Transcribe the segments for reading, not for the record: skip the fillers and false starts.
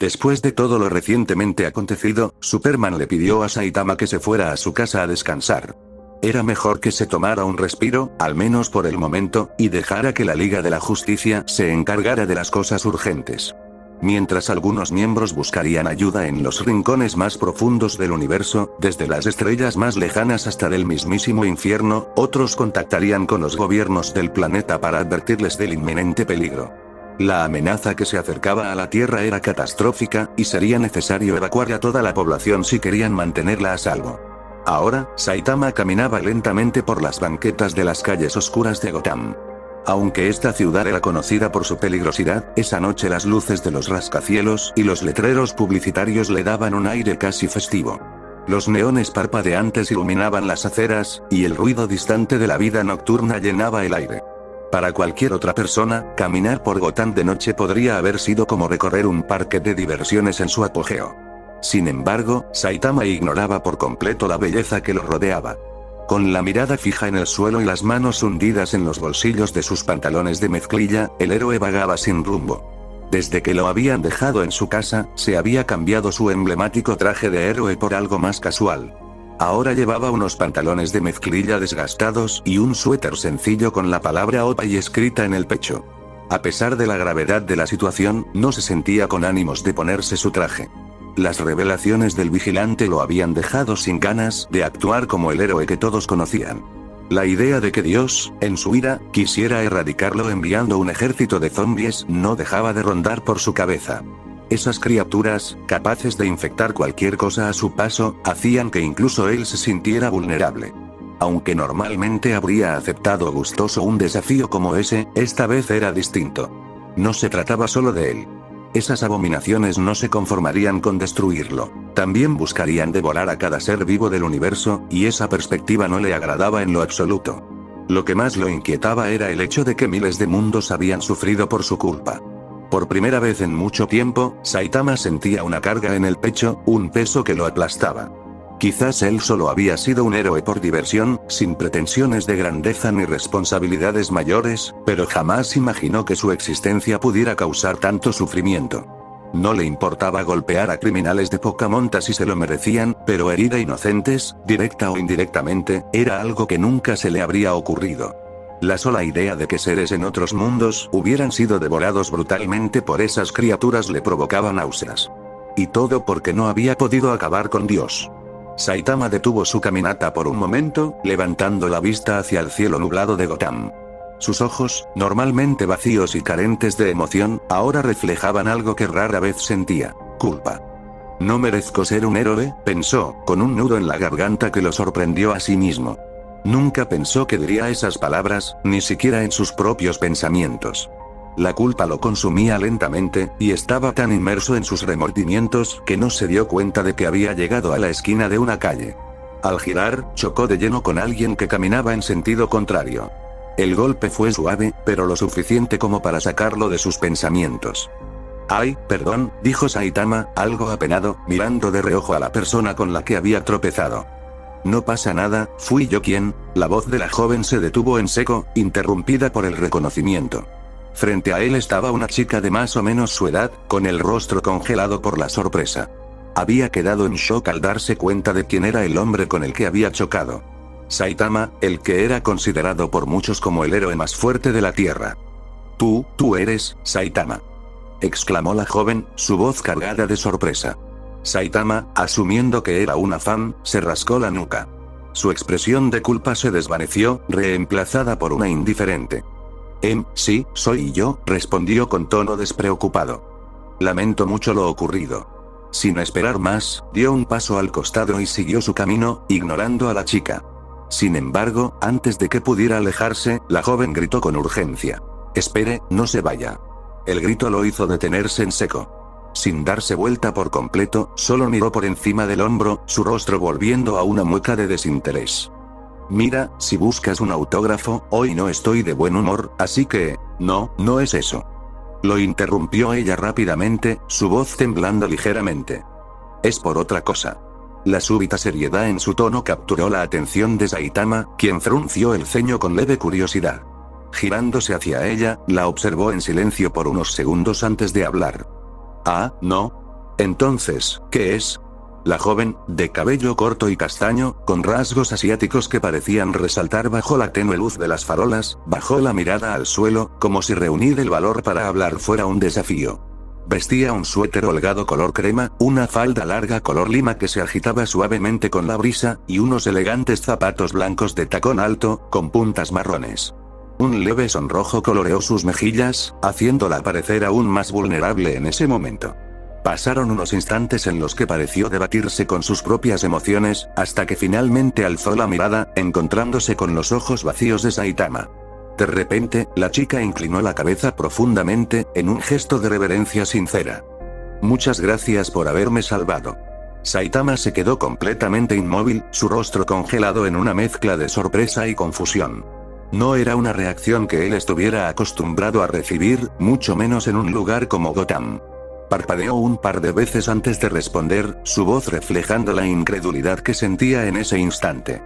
Después de todo lo recientemente acontecido, Superman le pidió a Saitama que se fuera a su casa a descansar. Era mejor que se tomara un respiro, al menos por el momento, y dejara que la Liga de la Justicia se encargara de las cosas urgentes. Mientras algunos miembros buscarían ayuda en los rincones más profundos del universo, desde las estrellas más lejanas hasta del mismísimo infierno, otros contactarían con los gobiernos del planeta para advertirles del inminente peligro. La amenaza que se acercaba a la Tierra era catastrófica, y sería necesario evacuar a toda la población si querían mantenerla a salvo. Ahora, Saitama caminaba lentamente por las banquetas de las calles oscuras de Gotham. Aunque esta ciudad era conocida por su peligrosidad, esa noche las luces de los rascacielos y los letreros publicitarios le daban un aire casi festivo. Los neones parpadeantes iluminaban las aceras, y el ruido distante de la vida nocturna llenaba el aire. Para cualquier otra persona, caminar por Gotham de noche podría haber sido como recorrer un parque de diversiones en su apogeo. Sin embargo, Saitama ignoraba por completo la belleza que lo rodeaba. Con la mirada fija en el suelo y las manos hundidas en los bolsillos de sus pantalones de mezclilla, el héroe vagaba sin rumbo. Desde que lo habían dejado en su casa, se había cambiado su emblemático traje de héroe por algo más casual. Ahora llevaba unos pantalones de mezclilla desgastados y un suéter sencillo con la palabra OPA escrita en el pecho. A pesar de la gravedad de la situación, no se sentía con ánimos de ponerse su traje. Las revelaciones del vigilante lo habían dejado sin ganas de actuar como el héroe que todos conocían. La idea de que Dios, en su ira, quisiera erradicarlo enviando un ejército de zombies no dejaba de rondar por su cabeza. Esas criaturas, capaces de infectar cualquier cosa a su paso, hacían que incluso él se sintiera vulnerable. Aunque normalmente habría aceptado gustoso un desafío como ese, esta vez era distinto. No se trataba solo de él. Esas abominaciones no se conformarían con destruirlo. También buscarían devorar a cada ser vivo del universo, y esa perspectiva no le agradaba en lo absoluto. Lo que más lo inquietaba era el hecho de que miles de mundos habían sufrido por su culpa. Por primera vez en mucho tiempo, Saitama sentía una carga en el pecho, un peso que lo aplastaba. Quizás él solo había sido un héroe por diversión, sin pretensiones de grandeza ni responsabilidades mayores, pero jamás imaginó que su existencia pudiera causar tanto sufrimiento. No le importaba golpear a criminales de poca monta si se lo merecían, pero herir a inocentes, directa o indirectamente, era algo que nunca se le habría ocurrido. La sola idea de que seres en otros mundos hubieran sido devorados brutalmente por esas criaturas le provocaba náuseas. Y todo porque no había podido acabar con Dios. Saitama detuvo su caminata por un momento, levantando la vista hacia el cielo nublado de Gotham. Sus ojos, normalmente vacíos y carentes de emoción, ahora reflejaban algo que rara vez sentía: culpa. No merezco ser un héroe, pensó, con un nudo en la garganta que lo sorprendió a sí mismo. Nunca pensó que diría esas palabras, ni siquiera en sus propios pensamientos. La culpa lo consumía lentamente, y estaba tan inmerso en sus remordimientos que no se dio cuenta de que había llegado a la esquina de una calle. Al girar, chocó de lleno con alguien que caminaba en sentido contrario. El golpe fue suave, pero lo suficiente como para sacarlo de sus pensamientos. «Ay, perdón», dijo Saitama, algo apenado, mirando de reojo a la persona con la que había tropezado. «No pasa nada, fui yo quien». La voz de la joven se detuvo en seco, interrumpida por el reconocimiento. Frente a él estaba una chica de más o menos su edad, con el rostro congelado por la sorpresa. Había quedado en shock al darse cuenta de quién era el hombre con el que había chocado. Saitama, el que era considerado por muchos como el héroe más fuerte de la Tierra. Tú eres, Saitama», exclamó la joven, su voz cargada de sorpresa. Saitama, asumiendo que era una fan, se rascó la nuca. Su expresión de culpa se desvaneció, reemplazada por una indiferente. Sí, soy yo», respondió con tono despreocupado. «Lamento mucho lo ocurrido». Sin esperar más, dio un paso al costado y siguió su camino, ignorando a la chica. Sin embargo, antes de que pudiera alejarse, la joven gritó con urgencia: «Espere, no se vaya». El grito lo hizo detenerse en seco. Sin darse vuelta por completo, solo miró por encima del hombro, su rostro volviendo a una mueca de desinterés. «Mira, si buscas un autógrafo, hoy no estoy de buen humor, así que, no es eso». Lo interrumpió ella rápidamente, su voz temblando ligeramente. «Es por otra cosa». La súbita seriedad en su tono capturó la atención de Saitama, quien frunció el ceño con leve curiosidad. Girándose hacia ella, la observó en silencio por unos segundos antes de hablar. «Ah, no. Entonces, ¿qué es? La joven, de cabello corto y castaño, con rasgos asiáticos que parecían resaltar bajo la tenue luz de las farolas, bajó la mirada al suelo, como si reunir el valor para hablar fuera un desafío. Vestía un suéter holgado color crema, una falda larga color lima que se agitaba suavemente con la brisa, y unos elegantes zapatos blancos de tacón alto, con puntas marrones. Un leve sonrojo coloreó sus mejillas, haciéndola parecer aún más vulnerable en ese momento. Pasaron unos instantes en los que pareció debatirse con sus propias emociones, hasta que finalmente alzó la mirada, encontrándose con los ojos vacíos de Saitama. De repente, la chica inclinó la cabeza profundamente, en un gesto de reverencia sincera. Muchas gracias por haberme salvado. Saitama se quedó completamente inmóvil, su rostro congelado en una mezcla de sorpresa y confusión. No era una reacción que él estuviera acostumbrado a recibir, mucho menos en un lugar como Gotham. Parpadeó un par de veces antes de responder, su voz reflejando la incredulidad que sentía en ese instante.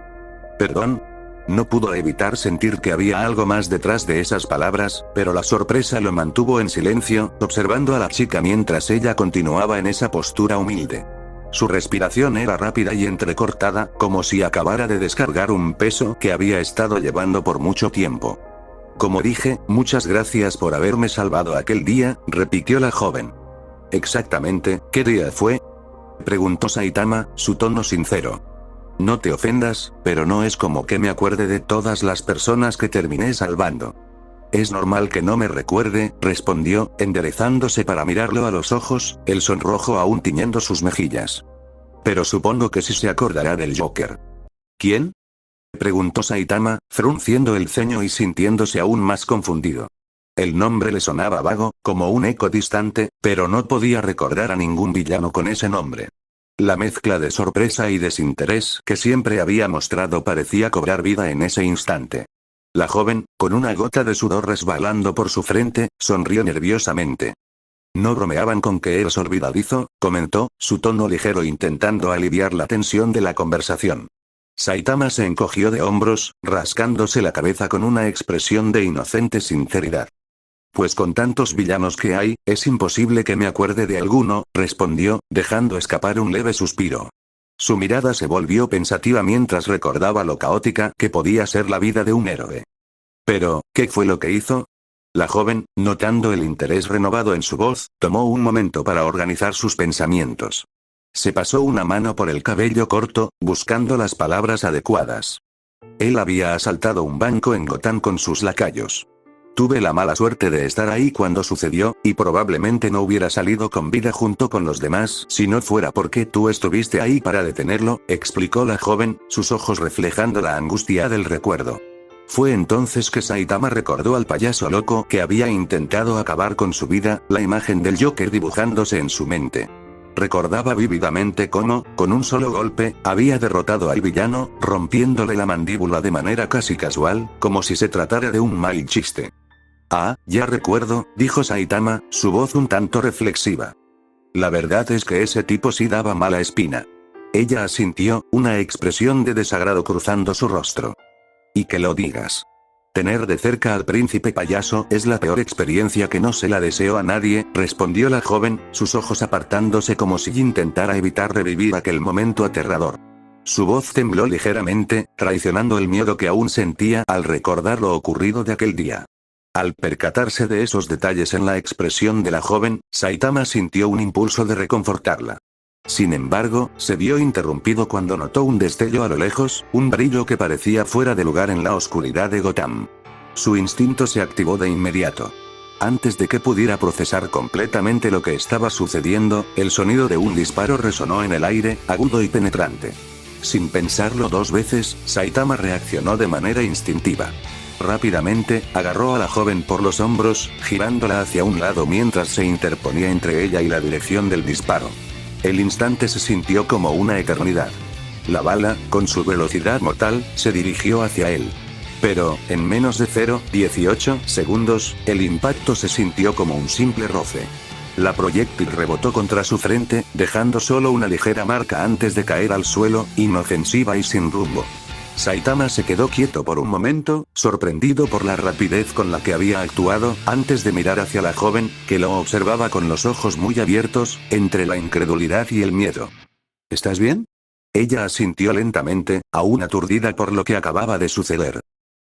¿Perdón? No pudo evitar sentir que había algo más detrás de esas palabras, pero la sorpresa lo mantuvo en silencio, observando a la chica mientras ella continuaba en esa postura humilde. Su respiración era rápida y entrecortada, como si acabara de descargar un peso que había estado llevando por mucho tiempo. Como dije, muchas gracias por haberme salvado aquel día, repitió la joven. Exactamente, ¿qué día fue? Preguntó Saitama, su tono sincero. No te ofendas, pero no es como que me acuerde de todas las personas que terminé salvando. Es normal que no me recuerde, respondió, enderezándose para mirarlo a los ojos, el sonrojo aún tiñendo sus mejillas. Pero supongo que sí se acordará del Joker. ¿Quién? Preguntó Saitama, frunciendo el ceño y sintiéndose aún más confundido. El nombre le sonaba vago, como un eco distante, pero no podía recordar a ningún villano con ese nombre. La mezcla de sorpresa y desinterés que siempre había mostrado parecía cobrar vida en ese instante. La joven, con una gota de sudor resbalando por su frente, sonrió nerviosamente. No bromeaban con que eres olvidadizo, comentó, su tono ligero intentando aliviar la tensión de la conversación. Saitama se encogió de hombros, rascándose la cabeza con una expresión de inocente sinceridad. Pues con tantos villanos que hay, es imposible que me acuerde de alguno, respondió, dejando escapar un leve suspiro. Su mirada se volvió pensativa mientras recordaba lo caótica que podía ser la vida de un héroe. Pero, ¿qué fue lo que hizo? La joven, notando el interés renovado en su voz, tomó un momento para organizar sus pensamientos. Se pasó una mano por el cabello corto, buscando las palabras adecuadas. Él había asaltado un banco en Gotham con sus lacayos. Tuve la mala suerte de estar ahí cuando sucedió, y probablemente no hubiera salido con vida junto con los demás si no fuera porque tú estuviste ahí para detenerlo, explicó la joven, sus ojos reflejando la angustia del recuerdo. Fue entonces que Saitama recordó al payaso loco que había intentado acabar con su vida, la imagen del Joker dibujándose en su mente. Recordaba vívidamente cómo, con un solo golpe, había derrotado al villano, rompiéndole la mandíbula de manera casi casual, como si se tratara de un mal chiste. Ah, ya recuerdo, dijo Saitama, su voz un tanto reflexiva. La verdad es que ese tipo sí daba mala espina. Ella asintió, una expresión de desagrado cruzando su rostro. Y que lo digas. Tener de cerca al príncipe payaso es la peor experiencia que no se la deseo a nadie, respondió la joven, sus ojos apartándose como si intentara evitar revivir aquel momento aterrador. Su voz tembló ligeramente, traicionando el miedo que aún sentía al recordar lo ocurrido de aquel día. Al percatarse de esos detalles en la expresión de la joven, Saitama sintió un impulso de reconfortarla. Sin embargo, se vio interrumpido cuando notó un destello a lo lejos, un brillo que parecía fuera de lugar en la oscuridad de Gotham. Su instinto se activó de inmediato. Antes de que pudiera procesar completamente lo que estaba sucediendo, el sonido de un disparo resonó en el aire, agudo y penetrante. Sin pensarlo dos veces, Saitama reaccionó de manera instintiva. Rápidamente, agarró a la joven por los hombros, girándola hacia un lado mientras se interponía entre ella y la dirección del disparo. El instante se sintió como una eternidad. La bala, con su velocidad mortal, se dirigió hacia él. Pero, en menos de 0,18 segundos, el impacto se sintió como un simple roce. La proyectil rebotó contra su frente, dejando solo una ligera marca antes de caer al suelo, inofensiva y sin rumbo. Saitama se quedó quieto por un momento, sorprendido por la rapidez con la que había actuado, antes de mirar hacia la joven, que lo observaba con los ojos muy abiertos, entre la incredulidad y el miedo. ¿Estás bien? Ella asintió lentamente, aún aturdida por lo que acababa de suceder.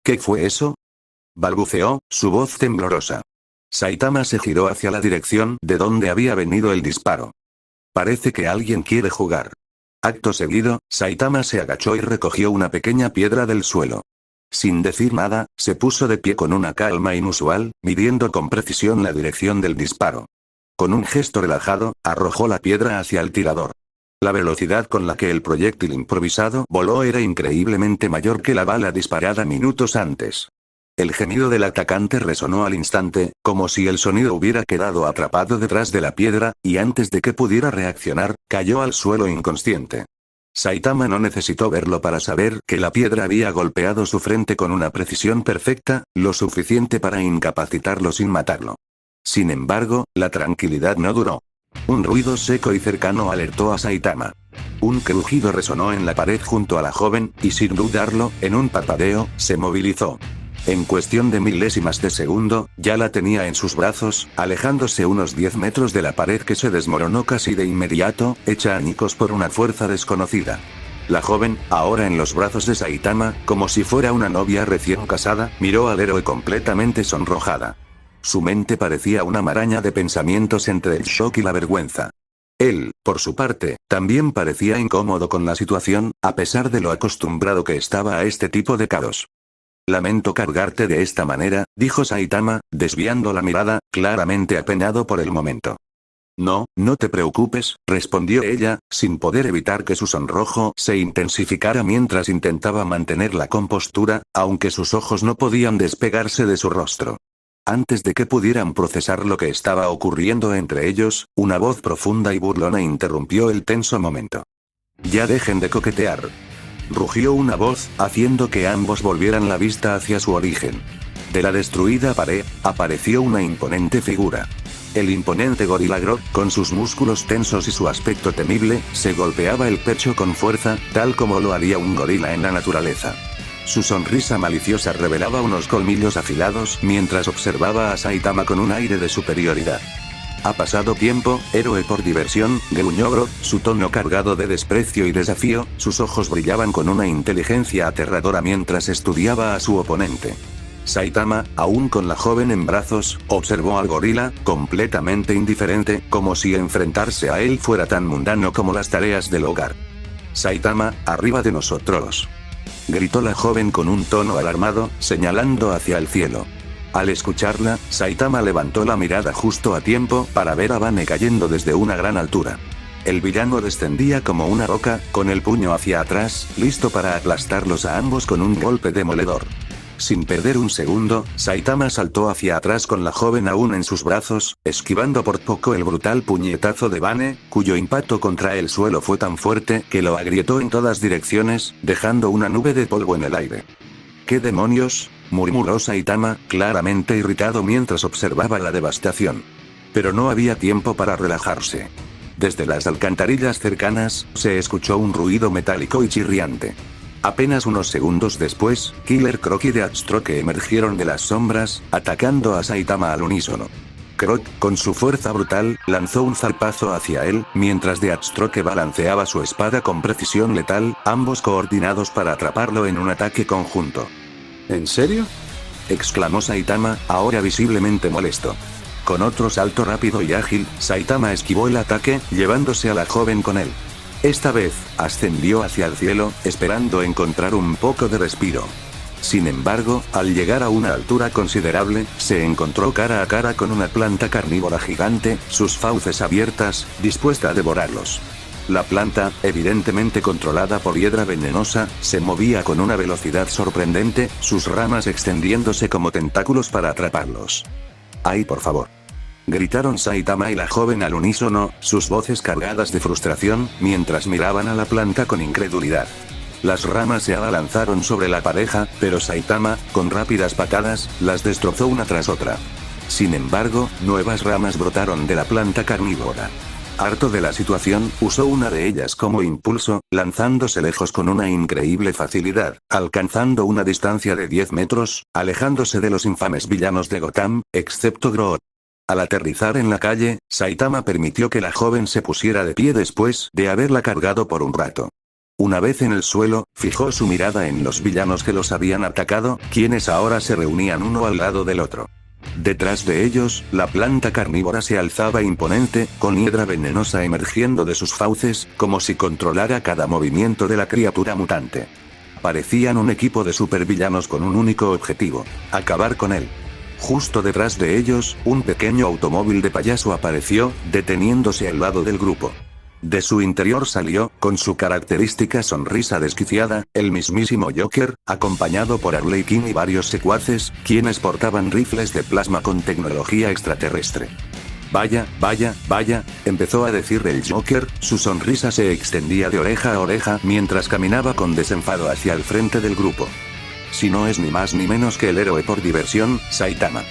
¿Qué fue eso? Balbuceó, su voz temblorosa. Saitama se giró hacia la dirección de donde había venido el disparo. Parece que alguien quiere jugar. Acto seguido, Saitama se agachó y recogió una pequeña piedra del suelo. Sin decir nada, se puso de pie con una calma inusual, midiendo con precisión la dirección del disparo. Con un gesto relajado, arrojó la piedra hacia el tirador. La velocidad con la que el proyectil improvisado voló era increíblemente mayor que la bala disparada minutos antes. El gemido del atacante resonó al instante, como si el sonido hubiera quedado atrapado detrás de la piedra, y antes de que pudiera reaccionar, cayó al suelo inconsciente. Saitama no necesitó verlo para saber que la piedra había golpeado su frente con una precisión perfecta, lo suficiente para incapacitarlo sin matarlo. Sin embargo, la tranquilidad no duró. Un ruido seco y cercano alertó a Saitama. Un crujido resonó en la pared junto a la joven, y sin dudarlo, en un parpadeo, se movilizó. En cuestión de milésimas de segundo, ya la tenía en sus brazos, alejándose unos 10 metros de la pared que se desmoronó casi de inmediato, hecha añicos por una fuerza desconocida. La joven, ahora en los brazos de Saitama, como si fuera una novia recién casada, miró al héroe completamente sonrojada. Su mente parecía una maraña de pensamientos entre el shock y la vergüenza. Él, por su parte, también parecía incómodo con la situación, a pesar de lo acostumbrado que estaba a este tipo de caos. Lamento cargarte de esta manera, dijo Saitama, desviando la mirada, claramente apenado por el momento. No, no te preocupes, respondió ella, sin poder evitar que su sonrojo se intensificara mientras intentaba mantener la compostura, aunque sus ojos no podían despegarse de su rostro. Antes de que pudieran procesar lo que estaba ocurriendo entre ellos, una voz profunda y burlona interrumpió el tenso momento. Ya dejen de coquetear. Rugió una voz, haciendo que ambos volvieran la vista hacia su origen. De la destruida pared, apareció una imponente figura. El imponente gorila Grodd, con sus músculos tensos y su aspecto temible, se golpeaba el pecho con fuerza, tal como lo haría un gorila en la naturaleza. Su sonrisa maliciosa revelaba unos colmillos afilados mientras observaba a Saitama con un aire de superioridad. Ha pasado tiempo, héroe por diversión, gruñó Grodd, su tono cargado de desprecio y desafío, sus ojos brillaban con una inteligencia aterradora mientras estudiaba a su oponente. Saitama, aún con la joven en brazos, observó al gorila, completamente indiferente, como si enfrentarse a él fuera tan mundano como las tareas del hogar. Saitama, arriba de nosotros. Gritó la joven con un tono alarmado, señalando hacia el cielo. Al escucharla, Saitama levantó la mirada justo a tiempo para ver a Bane cayendo desde una gran altura. El villano descendía como una roca, con el puño hacia atrás, listo para aplastarlos a ambos con un golpe demoledor. Sin perder un segundo, Saitama saltó hacia atrás con la joven aún en sus brazos, esquivando por poco el brutal puñetazo de Bane, cuyo impacto contra el suelo fue tan fuerte que lo agrietó en todas direcciones, dejando una nube de polvo en el aire. ¿Qué demonios?, murmuró Saitama, claramente irritado mientras observaba la devastación. Pero no había tiempo para relajarse. Desde las alcantarillas cercanas, se escuchó un ruido metálico y chirriante. Apenas unos segundos después, Killer Croc y Deathstroke emergieron de las sombras, atacando a Saitama al unísono. Croc, con su fuerza brutal, lanzó un zarpazo hacia él, mientras Deathstroke balanceaba su espada con precisión letal, ambos coordinados para atraparlo en un ataque conjunto. ¿En serio?, exclamó Saitama, ahora visiblemente molesto. Con otro salto rápido y ágil, Saitama esquivó el ataque, llevándose a la joven con él. Esta vez, ascendió hacia el cielo, esperando encontrar un poco de respiro. Sin embargo, al llegar a una altura considerable, se encontró cara a cara con una planta carnívora gigante, sus fauces abiertas, dispuesta a devorarlos. La planta, evidentemente controlada por hiedra venenosa, se movía con una velocidad sorprendente, sus ramas extendiéndose como tentáculos para atraparlos. ¡Ay, por favor!, gritaron Saitama y la joven al unísono, sus voces cargadas de frustración, mientras miraban a la planta con incredulidad. Las ramas se abalanzaron sobre la pareja, pero Saitama, con rápidas patadas, las destrozó una tras otra. Sin embargo, nuevas ramas brotaron de la planta carnívora. Harto de la situación, usó una de ellas como impulso, lanzándose lejos con una increíble facilidad, alcanzando una distancia de 10 metros, alejándose de los infames villanos de Gotham, excepto Groot. Al aterrizar en la calle, Saitama permitió que la joven se pusiera de pie después de haberla cargado por un rato. Una vez en el suelo, fijó su mirada en los villanos que los habían atacado, quienes ahora se reunían uno al lado del otro. Detrás de ellos, la planta carnívora se alzaba imponente, con hiedra venenosa emergiendo de sus fauces, como si controlara cada movimiento de la criatura mutante. Parecían un equipo de supervillanos con un único objetivo: acabar con él. Justo detrás de ellos, un pequeño automóvil de payaso apareció, deteniéndose al lado del grupo. De su interior salió, con su característica sonrisa desquiciada, el mismísimo Joker, acompañado por Harley Quinn y varios secuaces, quienes portaban rifles de plasma con tecnología extraterrestre. Vaya, vaya, vaya, empezó a decir el Joker, su sonrisa se extendía de oreja a oreja mientras caminaba con desenfado hacia el frente del grupo. Si no es ni más ni menos que el héroe por diversión, Saitama.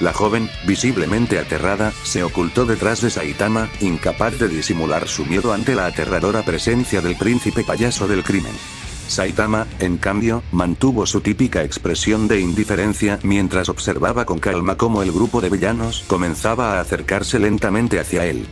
La joven, visiblemente aterrada, se ocultó detrás de Saitama, incapaz de disimular su miedo ante la aterradora presencia del príncipe payaso del crimen. Saitama, en cambio, mantuvo su típica expresión de indiferencia mientras observaba con calma cómo el grupo de villanos comenzaba a acercarse lentamente hacia él.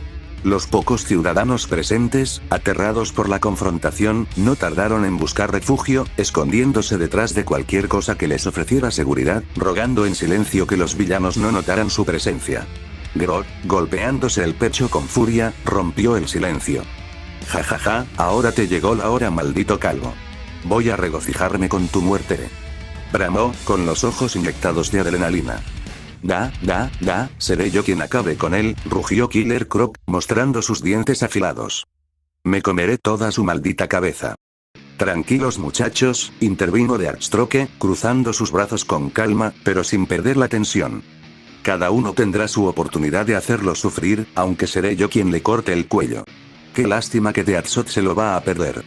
Los pocos ciudadanos presentes, aterrados por la confrontación, no tardaron en buscar refugio, escondiéndose detrás de cualquier cosa que les ofreciera seguridad, rogando en silencio que los villanos no notaran su presencia. Groot, golpeándose el pecho con furia, rompió el silencio. Ja ja ja, ahora te llegó la hora, maldito calvo. Voy a regocijarme con tu muerte. Bramó, con los ojos inyectados de adrenalina. Seré yo quien acabe con él, rugió Killer Croc, mostrando sus dientes afilados. Me comeré toda su maldita cabeza. Tranquilos muchachos, intervino Deathstroke, cruzando sus brazos con calma, pero sin perder la tensión. Cada uno tendrá su oportunidad de hacerlo sufrir, aunque seré yo quien le corte el cuello. Qué lástima que Deathshot se lo va a perder.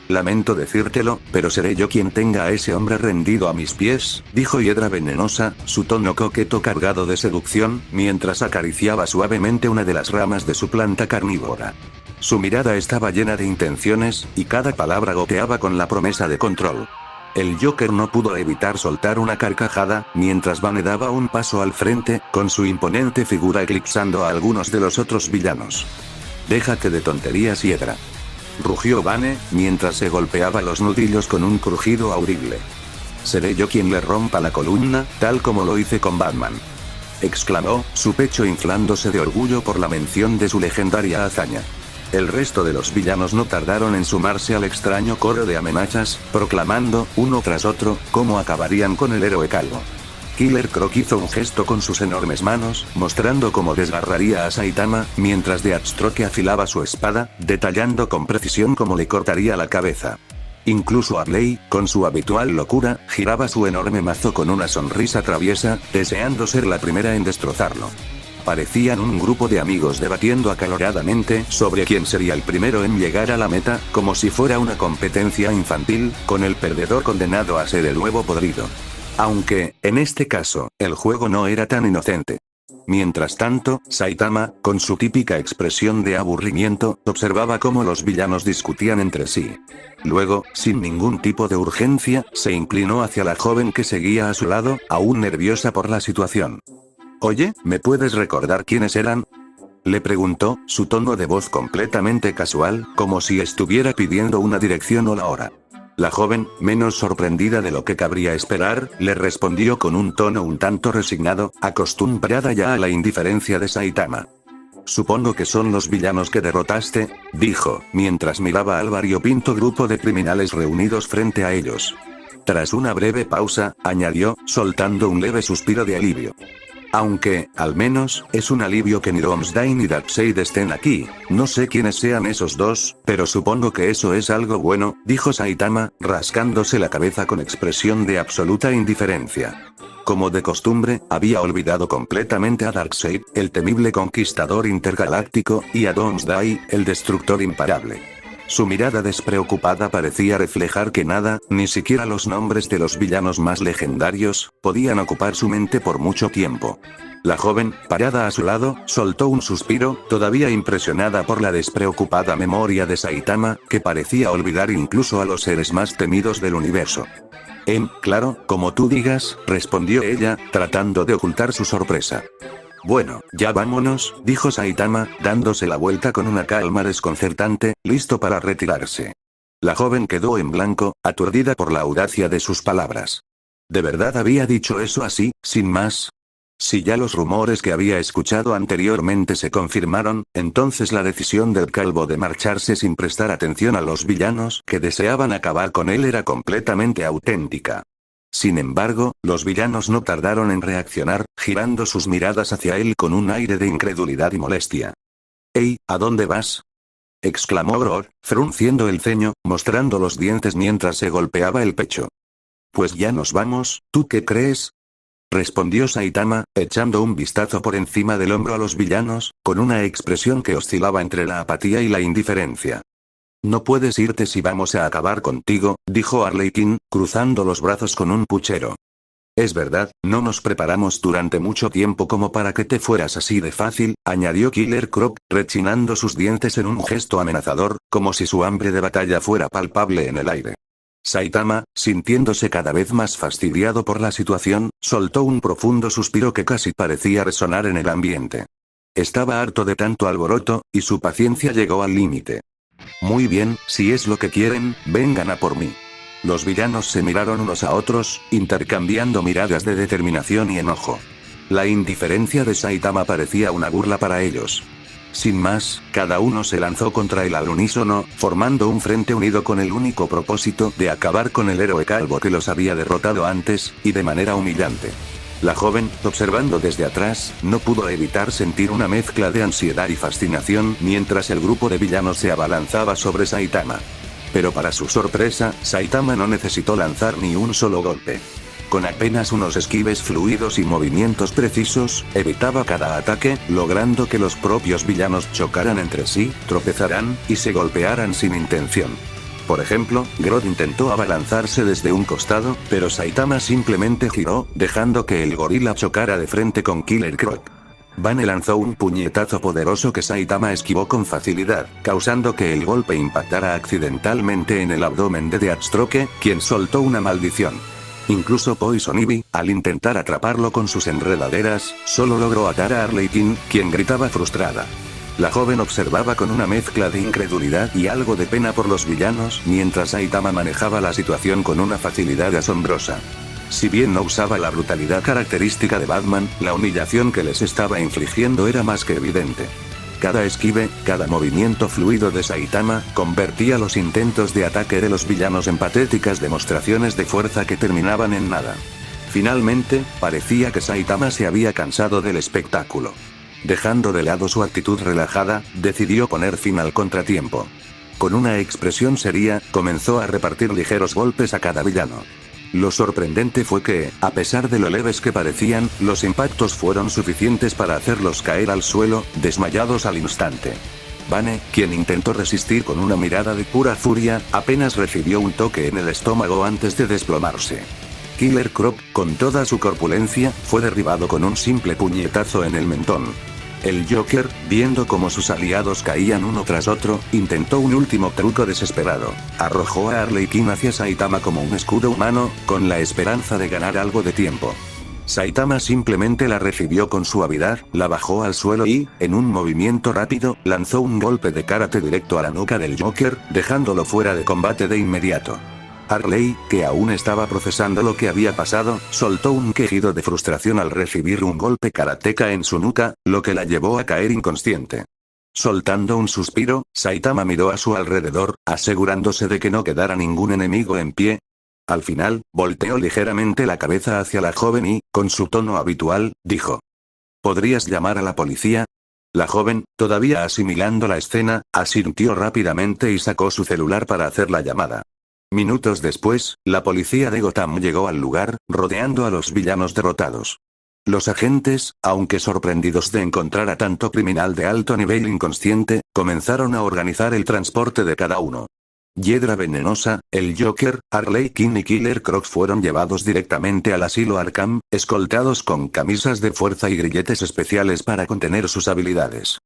Lamento decírtelo, pero seré yo quien tenga a ese hombre rendido a mis pies, dijo Hiedra Venenosa, su tono coqueto cargado de seducción, mientras acariciaba suavemente una de las ramas de su planta carnívora. Su mirada estaba llena de intenciones, y cada palabra goteaba con la promesa de control. El Joker no pudo evitar soltar una carcajada, mientras Bane daba un paso al frente, con su imponente figura eclipsando a algunos de los otros villanos. Déjate de tonterías, Hiedra. Rugió Bane, mientras se golpeaba los nudillos con un crujido audible. Seré yo quien le rompa la columna, tal como lo hice con Batman. Exclamó, su pecho inflándose de orgullo por la mención de su legendaria hazaña. El resto de los villanos no tardaron en sumarse al extraño coro de amenazas, proclamando, uno tras otro, cómo acabarían con el héroe calvo. Killer Croc hizo un gesto con sus enormes manos, mostrando cómo desgarraría a Saitama, mientras Deathstroke afilaba su espada, detallando con precisión cómo le cortaría la cabeza. Incluso Harley, con su habitual locura, giraba su enorme mazo con una sonrisa traviesa, deseando ser la primera en destrozarlo. Parecían un grupo de amigos debatiendo acaloradamente sobre quién sería el primero en llegar a la meta, como si fuera una competencia infantil, con el perdedor condenado a ser el huevo podrido. Aunque, en este caso, el juego no era tan inocente. Mientras tanto, Saitama, con su típica expresión de aburrimiento, observaba cómo los villanos discutían entre sí. Luego, sin ningún tipo de urgencia, se inclinó hacia la joven que seguía a su lado, aún nerviosa por la situación. Oye, ¿me puedes recordar quiénes eran? Le preguntó, su tono de voz completamente casual, como si estuviera pidiendo una dirección o la hora. La joven, menos sorprendida de lo que cabría esperar, le respondió con un tono un tanto resignado, acostumbrada ya a la indiferencia de Saitama. Supongo que son los villanos que derrotaste, dijo, mientras miraba al variopinto grupo de criminales reunidos frente a ellos. Tras una breve pausa, añadió, soltando un leve suspiro de alivio. Aunque, al menos, es un alivio que ni Doomsday ni Darkseid estén aquí. No sé quiénes sean esos dos, pero supongo que eso es algo bueno, dijo Saitama, rascándose la cabeza con expresión de absoluta indiferencia. Como de costumbre, había olvidado completamente a Darkseid, el temible conquistador intergaláctico, y a Doomsday, el destructor imparable. Su mirada despreocupada parecía reflejar que nada, ni siquiera los nombres de los villanos más legendarios, podían ocupar su mente por mucho tiempo. La joven, parada a su lado, soltó un suspiro, todavía impresionada por la despreocupada memoria de Saitama, que parecía olvidar incluso a los seres más temidos del universo. Claro, como tú digas, respondió ella, tratando de ocultar su sorpresa. Bueno, ya vámonos, dijo Saitama, dándose la vuelta con una calma desconcertante, listo para retirarse. La joven quedó en blanco, aturdida por la audacia de sus palabras. ¿De verdad había dicho eso así, sin más? Si ya los rumores que había escuchado anteriormente se confirmaron, entonces la decisión del calvo de marcharse sin prestar atención a los villanos que deseaban acabar con él era completamente auténtica. Sin embargo, los villanos no tardaron en reaccionar, girando sus miradas hacia él con un aire de incredulidad y molestia. «¡Ey, ¿a dónde vas?», exclamó Bror, frunciendo el ceño, mostrando los dientes mientras se golpeaba el pecho. «Pues ya nos vamos, ¿tú qué crees?», respondió Saitama, echando un vistazo por encima del hombro a los villanos, con una expresión que oscilaba entre la apatía y la indiferencia. «No puedes irte si vamos a acabar contigo», dijo Arlequín, cruzando los brazos con un puchero. «Es verdad, no nos preparamos durante mucho tiempo como para que te fueras así de fácil», añadió Killer Croc, rechinando sus dientes en un gesto amenazador, como si su hambre de batalla fuera palpable en el aire. Saitama, sintiéndose cada vez más fastidiado por la situación, soltó un profundo suspiro que casi parecía resonar en el ambiente. Estaba harto de tanto alboroto, y su paciencia llegó al límite. «Muy bien, si es lo que quieren, vengan a por mí». Los villanos se miraron unos a otros, intercambiando miradas de determinación y enojo. La indiferencia de Saitama parecía una burla para ellos. Sin más, cada uno se lanzó contra él al unísono, formando un frente unido con el único propósito de acabar con el héroe calvo que los había derrotado antes, y de manera humillante. La joven, observando desde atrás, no pudo evitar sentir una mezcla de ansiedad y fascinación mientras el grupo de villanos se abalanzaba sobre Saitama. Pero para su sorpresa, Saitama no necesitó lanzar ni un solo golpe. Con apenas unos esquives fluidos y movimientos precisos, evitaba cada ataque, logrando que los propios villanos chocaran entre sí, tropezaran, y se golpearan sin intención. Por ejemplo, Grodd intentó abalanzarse desde un costado, pero Saitama simplemente giró, dejando que el gorila chocara de frente con Killer Croc. Bane lanzó un puñetazo poderoso que Saitama esquivó con facilidad, causando que el golpe impactara accidentalmente en el abdomen de Deathstroke, quien soltó una maldición. Incluso Poison Ivy, al intentar atraparlo con sus enredaderas, solo logró atar a Arlequín, quien gritaba frustrada. La joven observaba con una mezcla de incredulidad y algo de pena por los villanos, mientras Saitama manejaba la situación con una facilidad asombrosa. Si bien no usaba la brutalidad característica de Batman, la humillación que les estaba infligiendo era más que evidente. Cada esquive, cada movimiento fluido de Saitama, convertía los intentos de ataque de los villanos en patéticas demostraciones de fuerza que terminaban en nada. Finalmente, parecía que Saitama se había cansado del espectáculo. Dejando de lado su actitud relajada, decidió poner fin al contratiempo. Con una expresión seria, comenzó a repartir ligeros golpes a cada villano. Lo sorprendente fue que, a pesar de lo leves que parecían, los impactos fueron suficientes para hacerlos caer al suelo, desmayados al instante. Bane, quien intentó resistir con una mirada de pura furia, apenas recibió un toque en el estómago antes de desplomarse. Killer Croc, con toda su corpulencia, fue derribado con un simple puñetazo en el mentón. El Joker, viendo cómo sus aliados caían uno tras otro, intentó un último truco desesperado. Arrojó a Arlequín hacia Saitama como un escudo humano, con la esperanza de ganar algo de tiempo. Saitama simplemente la recibió con suavidad, la bajó al suelo y, en un movimiento rápido, lanzó un golpe de karate directo a la nuca del Joker, dejándolo fuera de combate de inmediato. Harley, que aún estaba procesando lo que había pasado, soltó un quejido de frustración al recibir un golpe karateka en su nuca, lo que la llevó a caer inconsciente. Soltando un suspiro, Saitama miró a su alrededor, asegurándose de que no quedara ningún enemigo en pie. Al final, volteó ligeramente la cabeza hacia la joven y, con su tono habitual, dijo: «¿Podrías llamar a la policía?». La joven, todavía asimilando la escena, asintió rápidamente y sacó su celular para hacer la llamada. Minutos después, la policía de Gotham llegó al lugar, rodeando a los villanos derrotados. Los agentes, aunque sorprendidos de encontrar a tanto criminal de alto nivel inconsciente, comenzaron a organizar el transporte de cada uno. Hiedra Venenosa, el Joker, Harley Quinn y Killer Croc fueron llevados directamente al asilo Arkham, escoltados con camisas de fuerza y grilletes especiales para contener sus habilidades.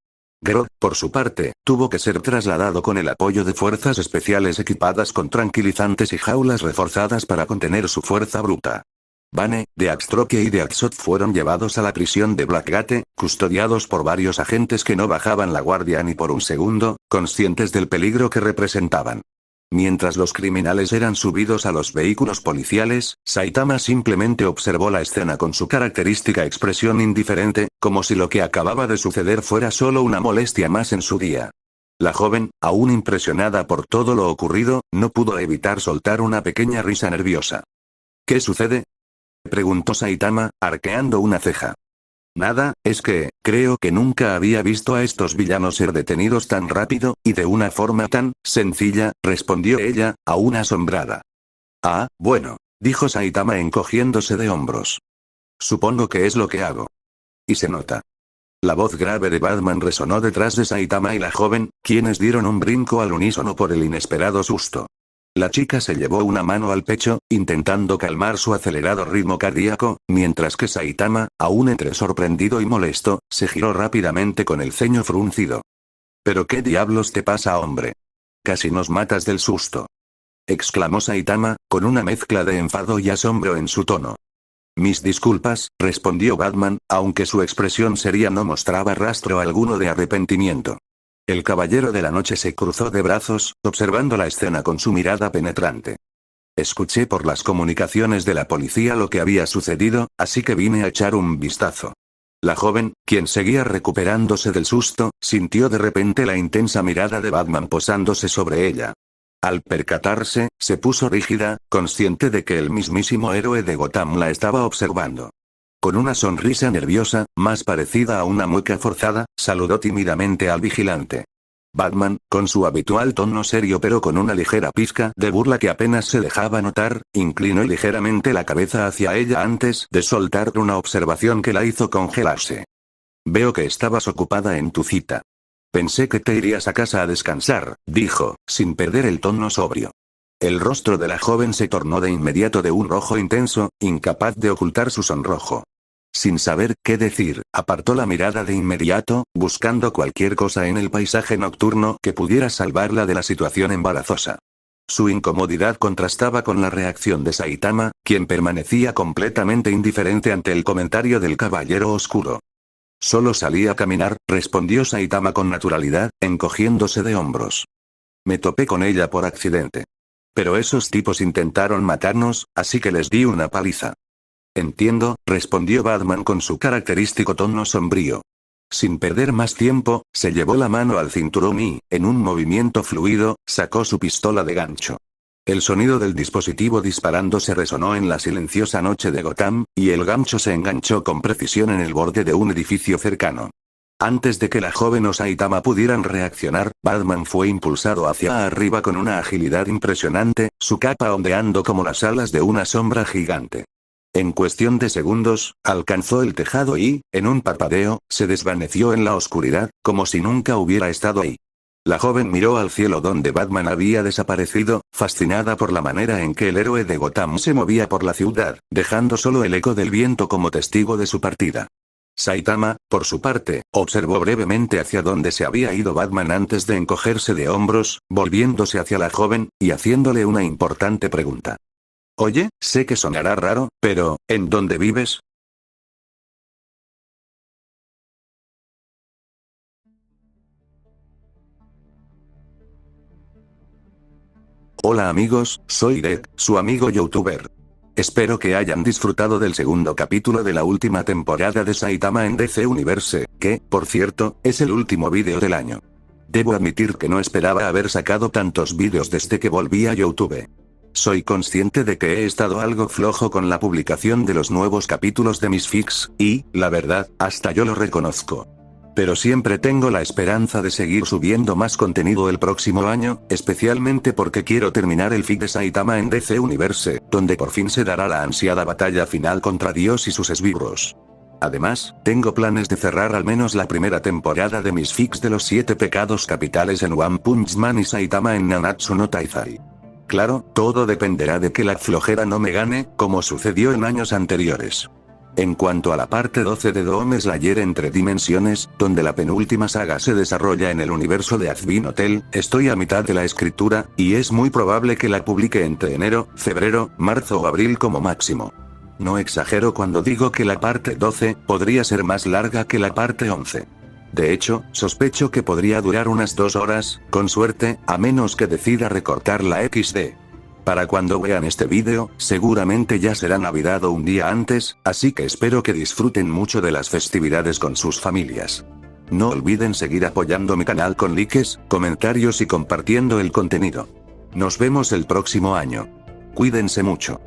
Grodd, por su parte, tuvo que ser trasladado con el apoyo de fuerzas especiales equipadas con tranquilizantes y jaulas reforzadas para contener su fuerza bruta. Bane, Deathstroke y Deathshot fueron llevados a la prisión de Blackgate, custodiados por varios agentes que no bajaban la guardia ni por un segundo, conscientes del peligro que representaban. Mientras los criminales eran subidos a los vehículos policiales, Saitama simplemente observó la escena con su característica expresión indiferente, como si lo que acababa de suceder fuera solo una molestia más en su día. La joven, aún impresionada por todo lo ocurrido, no pudo evitar soltar una pequeña risa nerviosa. ¿Qué sucede?, preguntó Saitama, arqueando una ceja. Nada, es que, creo que nunca había visto a estos villanos ser detenidos tan rápido, y de una forma tan sencilla, respondió ella, aún asombrada. Ah, bueno, dijo Saitama encogiéndose de hombros. Supongo que es lo que hago. Y se nota. La voz grave de Batman resonó detrás de Saitama y la joven, quienes dieron un brinco al unísono por el inesperado susto. La chica se llevó una mano al pecho, intentando calmar su acelerado ritmo cardíaco, mientras que Saitama, aún entre sorprendido y molesto, se giró rápidamente con el ceño fruncido. ¿Pero qué diablos te pasa, hombre? Casi nos matas del susto, exclamó Saitama, con una mezcla de enfado y asombro en su tono. Mis disculpas, respondió Batman, aunque su expresión seria no mostraba rastro alguno de arrepentimiento. El caballero de la noche se cruzó de brazos, observando la escena con su mirada penetrante. Escuché por las comunicaciones de la policía lo que había sucedido, así que vine a echar un vistazo. La joven, quien seguía recuperándose del susto, sintió de repente la intensa mirada de Batman posándose sobre ella. Al percatarse, se puso rígida, consciente de que el mismísimo héroe de Gotham la estaba observando. Con una sonrisa nerviosa, más parecida a una mueca forzada, saludó tímidamente al vigilante. Batman, con su habitual tono serio pero con una ligera pizca de burla que apenas se dejaba notar, inclinó ligeramente la cabeza hacia ella antes de soltar una observación que la hizo congelarse. Veo que estabas ocupada en tu cita. Pensé que te irías a casa a descansar, dijo, sin perder el tono sobrio. El rostro de la joven se tornó de inmediato de un rojo intenso, incapaz de ocultar su sonrojo. Sin saber qué decir, apartó la mirada de inmediato, buscando cualquier cosa en el paisaje nocturno que pudiera salvarla de la situación embarazosa. Su incomodidad contrastaba con la reacción de Saitama, quien permanecía completamente indiferente ante el comentario del caballero oscuro. Solo salí a caminar, respondió Saitama con naturalidad, encogiéndose de hombros. Me topé con ella por accidente. Pero esos tipos intentaron matarnos, así que les di una paliza. Entiendo, respondió Batman con su característico tono sombrío. Sin perder más tiempo, se llevó la mano al cinturón y, en un movimiento fluido, sacó su pistola de gancho. El sonido del dispositivo disparándose resonó en la silenciosa noche de Gotham, y el gancho se enganchó con precisión en el borde de un edificio cercano. Antes de que la joven o Saitama pudieran reaccionar, Batman fue impulsado hacia arriba con una agilidad impresionante, su capa ondeando como las alas de una sombra gigante. En cuestión de segundos, alcanzó el tejado y, en un parpadeo, se desvaneció en la oscuridad, como si nunca hubiera estado ahí. La joven miró al cielo donde Batman había desaparecido, fascinada por la manera en que el héroe de Gotham se movía por la ciudad, dejando solo el eco del viento como testigo de su partida. Saitama, por su parte, observó brevemente hacia donde se había ido Batman antes de encogerse de hombros, volviéndose hacia la joven, y haciéndole una importante pregunta. Oye, sé que sonará raro, pero, ¿en dónde vives? Hola amigos, soy Dek, su amigo youtuber. Espero que hayan disfrutado del segundo capítulo de la última temporada de Saitama en DC Universe, que, por cierto, es el último vídeo del año. Debo admitir que no esperaba haber sacado tantos vídeos desde que volví a YouTube. Soy consciente de que he estado algo flojo con la publicación de los nuevos capítulos de mis fics, y, la verdad, hasta yo lo reconozco. Pero siempre tengo la esperanza de seguir subiendo más contenido el próximo año, especialmente porque quiero terminar el fic de Saitama en DC Universe, donde por fin se dará la ansiada batalla final contra Dios y sus esbirros. Además, tengo planes de cerrar al menos la primera temporada de mis fics de los 7 pecados capitales en One Punch Man y Saitama en Nanatsu no Taizai. Claro, todo dependerá de que la flojera no me gane, como sucedió en años anteriores. En cuanto a la parte 12 de Demon Slayer entre dimensiones, donde la penúltima saga se desarrolla en el universo de Azbin Hotel, estoy a mitad de la escritura, y es muy probable que la publique entre enero, febrero, marzo o abril como máximo. No exagero cuando digo que la parte 12 podría ser más larga que la parte 11. De hecho, sospecho que podría durar unas 2 horas, con suerte, a menos que decida recortar la XD. Para cuando vean este vídeo, seguramente ya será Navidad o un día antes, así que espero que disfruten mucho de las festividades con sus familias. No olviden seguir apoyando mi canal con likes, comentarios y compartiendo el contenido. Nos vemos el próximo año. Cuídense mucho.